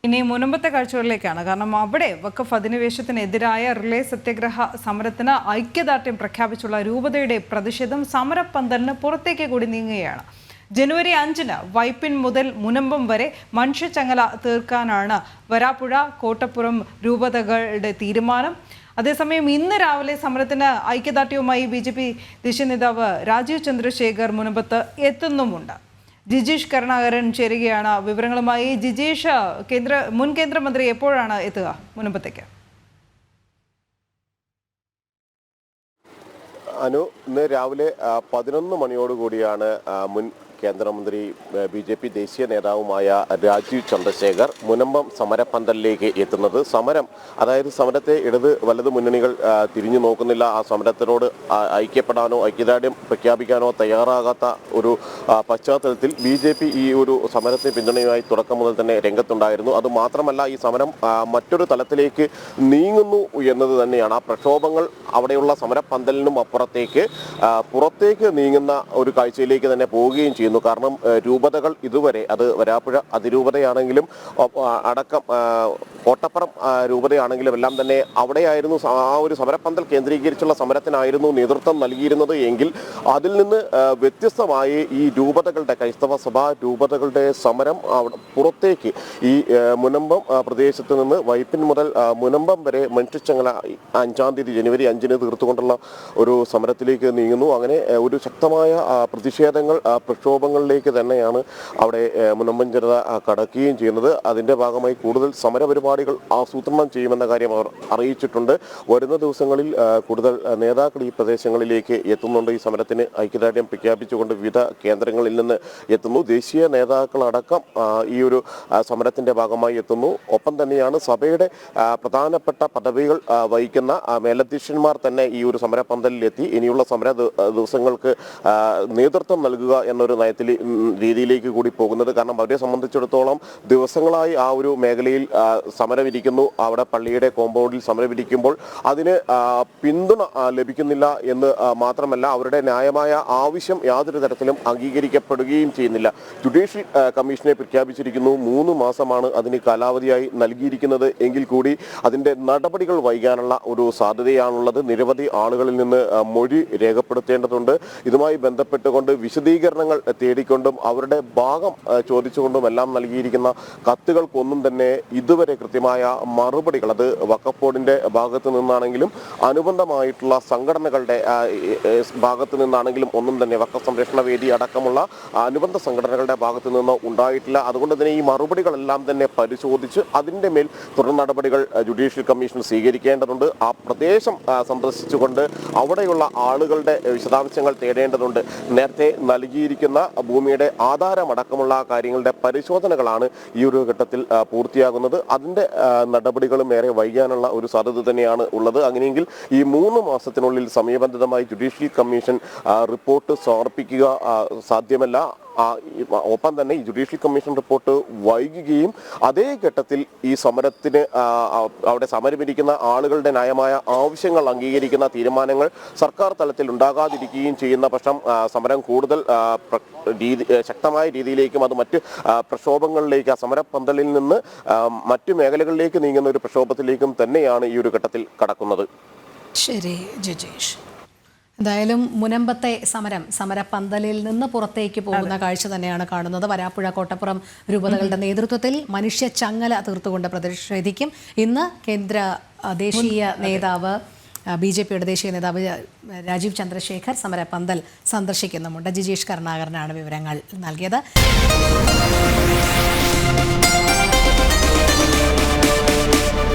ഇനി മുൻപത്തെ കാഴ്ചകളിലേക്കാണ്. കാരണം അവിടെ വഖഫ് അധിനിവേശത്തിനെതിരായ റിലേ സത്യാഗ്രഹ സമരത്തിന് ഐക്യദാർഢ്യം പ്രഖ്യാപിച്ചുള്ള രൂപതയുടെ പ്രതിഷേധം സമരപ്പന്തലിന് പുറത്തേക്ക് കൂടി നീങ്ങുകയാണ്. ജനുവരി 5-ന് വൈപ്പിൻ മുതൽ മുനമ്പം വരെ മനുഷ്യച്ചങ്ങല തീർക്കാനാണ് വരാപ്പുഴ കോട്ടപ്പുറം രൂപതകളുടെ തീരുമാനം. അതേസമയം ഇന്ന് രാവിലെ സമരത്തിന് ഐക്യദാർഢ്യവുമായി BJP ദേശീയ നേതാവ് രാജീവ് ചന്ദ്രശേഖർ മുനമ്പത്ത് എത്തുന്നുമുണ്ട്. ജിജീഷ് കരുണാകരൻ ചേരുകയാണ് വിവരങ്ങളുമായി. ജിജീഷ്, മുൻ കേന്ദ്രമന്ത്രി എപ്പോഴാണ് എത്തുക മുനമ്പത്തേക്ക്? ഇന്ന് രാവിലെ 11 മണിയോടുകൂടിയാണ് മുൻ കേന്ദ്രമന്ത്രി BJP ദേശീയ നേതാവുമായ രാജീവ് ചന്ദ്രശേഖർ മുനമ്പം സമരപ്പന്തലിലേക്ക് എത്തുന്നത്. അതായത് സമരത്തെ ഇടത് വലത് മുന്നണികൾ തിരിഞ്ഞു നോക്കുന്നില്ല. ആ സമരത്തിനോട് ഐക്യപ്പെടാനോ ഐക്യദാർഢ്യം പ്രഖ്യാപിക്കാനോ തയ്യാറാകാത്ത ഒരു പശ്ചാത്തലത്തിൽ BJP ഈ ഒരു സമരത്തെ പിന്തുണയുമായി തുടക്കം മുതൽ തന്നെ രംഗത്തുണ്ടായിരുന്നു. അതുമാത്രമല്ല, ഈ സമരം മറ്റൊരു തലത്തിലേക്ക് നീങ്ങുന്നു എന്നത് തന്നെയാണ്. ആ പ്രക്ഷോഭങ്ങൾ അവിടെയുള്ള സമരപ്പന്തലിനും അപ്പുറത്തേക്ക് പുറത്തേക്ക് നീങ്ങുന്ന ഒരു കാഴ്ചയിലേക്ക് തന്നെ പോവുകയും ചെയ്യുന്നു. കാരണം രൂപതകൾ ഇതുവരെ, അത് വരാപ്പുഴ അതിരൂപതയാണെങ്കിലും അടക്കം കോട്ടപ്പുറം രൂപതയാണെങ്കിലും എല്ലാം തന്നെ അവിടെയായിരുന്നു ആ ഒരു സമരപ്പന്തൽ കേന്ദ്രീകരിച്ചുള്ള സമരത്തിനായിരുന്നു നേതൃത്വം നൽകിയിരുന്നത്. എങ്കിൽ അതിൽ നിന്ന് വ്യത്യസ്തമായി ഈ രൂപതകളുടെ, ക്രൈസ്തവ സഭാ രൂപതകളുടെ സമരം പുറത്തേക്ക് ഈ മുനമ്പം പ്രദേശത്ത് നിന്ന് വൈപ്പിൻ മുതൽ മുനമ്പം വരെ മനുഷ്യച്ചങ്ങല 5-ാം തീയതി ജനുവരി 5-ന് തീർത്തുകൊണ്ടുള്ള ഒരു സമരത്തിലേക്ക് നീങ്ങുന്നു. അങ്ങനെ ഒരു ശക്തമായ പ്രതിഷേധങ്ങൾ, പ്രക്ഷോഭങ്ങളിലേക്ക് തന്നെയാണ് അവിടെ മുനമ്പം ജനത കടക്കുകയും ചെയ്യുന്നത്. അതിൻ്റെ ഭാഗമായി കൂടുതൽ സമരപരിപാടികൾ ആസൂത്രണം ചെയ്യുമെന്ന കാര്യം അവർ അറിയിച്ചിട്ടുണ്ട്. വരുന്ന ദിവസങ്ങളിൽ കൂടുതൽ നേതാക്കൾ ഈ പ്രദേശങ്ങളിലേക്ക് എത്തുന്നുണ്ട്. ഈ സമരത്തിന് ഐക്യദാർഢ്യം പ്രഖ്യാപിച്ചുകൊണ്ട് വിവിധ കേന്ദ്രങ്ങളിൽ നിന്ന് എത്തുന്നു. ദേശീയ നേതാക്കളടക്കം ഈ ഒരു സമരത്തിൻ്റെ ഭാഗമായി എത്തുന്നു. ഒപ്പം തന്നെയാണ് സഭയുടെ പ്രധാനപ്പെട്ട പദവികൾ വഹിക്കുന്ന മേലധ്യക്ഷന്മാർ തന്നെ ഈ ഒരു സമരപന്തലിലെത്തി ഇനിയുള്ള സമര ദിവസങ്ങൾക്ക് നേതൃത്വം നൽകുക എന്നൊരു രീതിയിലേക്ക് കൂടി പോകുന്നത്. കാരണം അവരെ സംബന്ധിച്ചിടത്തോളം ദിവസങ്ങളായി ആ ഒരു മേഖലയിൽ സമരമിരിക്കുന്നു. അവിടെ പള്ളിയുടെ കോമ്പൗണ്ടിൽ സമരമിരിക്കുമ്പോൾ അതിന് പിന്തുണ ലഭിക്കുന്നില്ല എന്ന് മാത്രമല്ല, അവരുടെ ന്യായമായ ആവശ്യം യാതൊരു തരത്തിലും അംഗീകരിക്കപ്പെടുകയും ചെയ്യുന്നില്ല. ജുഡീഷ്യൽ കമ്മീഷനെ പ്രഖ്യാപിച്ചിരിക്കുന്നു. 3 മാസമാണ് അതിന് കാലാവധിയായി നൽകിയിരിക്കുന്നത്. എങ്കിൽ കൂടി അതിൻ്റെ നടപടികൾ വൈകാനുള്ള ഒരു സാധ്യതയാണുള്ളത്. നിരവധി ആളുകളിൽ നിന്ന് മൊഴി രേഖപ്പെടുത്തേണ്ടതുണ്ട്. ഇതുമായി ബന്ധപ്പെട്ടുകൊണ്ട് വിശദീകരണങ്ങൾ തേടിക്കൊണ്ടും അവരുടെ ഭാഗം ചോദിച്ചുകൊണ്ടും എല്ലാം നൽകിയിരിക്കുന്ന കത്തുകൾക്കൊന്നും തന്നെ ഇതുവരെ കൃത്യമായ മറുപടികൾ, അത് വഖഫ് ബോർഡിൻ്റെ ഭാഗത്ത് നിന്നാണെങ്കിലും അനുബന്ധമായിട്ടുള്ള സംഘടനകളുടെ ഭാഗത്ത് നിന്നാണെങ്കിലും ഒന്നും തന്നെ, വഖഫ് സംരക്ഷണ വേദി അടക്കമുള്ള അനുബന്ധ സംഘടനകളുടെ ഭാഗത്ത് നിന്ന് ഉണ്ടായിട്ടില്ല. അതുകൊണ്ട് തന്നെ ഈ മറുപടികളെല്ലാം തന്നെ പരിശോധിച്ച് അതിൻ്റെ മേൽ തുടർ നടപടികൾ ജുഡീഷ്യൽ കമ്മീഷൻ സ്വീകരിക്കേണ്ടതുണ്ട്. ആ പ്രദേശം സന്ദർശിച്ചുകൊണ്ട് അവിടെയുള്ള ആളുകളുടെ വിശദാംശങ്ങൾ തേടേണ്ടതുണ്ട്. നേരത്തെ നൽകിയിരിക്കുന്ന ഭൂമിയുടെ ആധാരമടക്കമുള്ള കാര്യങ്ങളുടെ പരിശോധനകളാണ് ഈ ഒരു ഘട്ടത്തിൽ പൂർത്തിയാകുന്നത്. അതിൻ്റെ നടപടികളും ഏറെ വൈകാനുള്ള ഒരു സാധ്യത തന്നെയാണ് ഉള്ളത്. അങ്ങനെയെങ്കിൽ ഈ 3 മാസത്തിനുള്ളിൽ സമയബന്ധിതമായി ജുഡീഷ്യൽ കമ്മീഷൻ റിപ്പോർട്ട് സമർപ്പിക്കുക സാധ്യമല്ല. ഒപ്പം തന്നെ ഈ ജുഡീഷ്യൽ കമ്മീഷൻ റിപ്പോർട്ട് വൈകുകയും അതേ ഘട്ടത്തിൽ ഈ സമരത്തിന് അവിടെ സമരമിരിക്കുന്ന ആളുകളുടെ ന്യായമായ ആവശ്യങ്ങൾ അംഗീകരിക്കുന്ന തീരുമാനങ്ങൾ സർക്കാർ തലത്തിൽ ഉണ്ടാകാതിരിക്കുകയും ചെയ്യുന്ന പക്ഷം സമരം കൂടുതൽ ശക്തമായ രീതിയിലേക്കും അത് മറ്റ് പ്രക്ഷോഭങ്ങളിലേക്ക്, ആ സമരപ്പന്തലിൽ നിന്ന് മറ്റു മേഖലകളിലേക്ക് നീങ്ങുന്ന ഒരു പ്രക്ഷോഭത്തിലേക്കും തന്നെയാണ് ഈ ഒരു ഘട്ടത്തിൽ കടക്കുന്നത്. ശരി ജിജീഷ്, എന്തായാലും മുനമ്പത്തെ സമരപ്പന്തലിൽ നിന്ന് പുറത്തേക്ക് പോകുന്ന കാഴ്ച തന്നെയാണ് കാണുന്നത്. വരാപ്പുഴ കോട്ടപ്പുറം രൂപതകളുടെ നേതൃത്വത്തിൽ മനുഷ്യ ചങ്ങല തീർത്തുകൊണ്ട് പ്രതിഷേധിക്കും. ഇന്ന് ദേശീയ നേതാവ് BJPയുടെ ദേശീയ നേതാവ് രാജീവ് ചന്ദ്രശേഖർ സമരപ്പന്തൽ സന്ദർശിക്കുന്നുമുണ്ട്. ജിജീഷ് കരുണാകരനാണ് വിവരങ്ങൾ നൽകിയത്.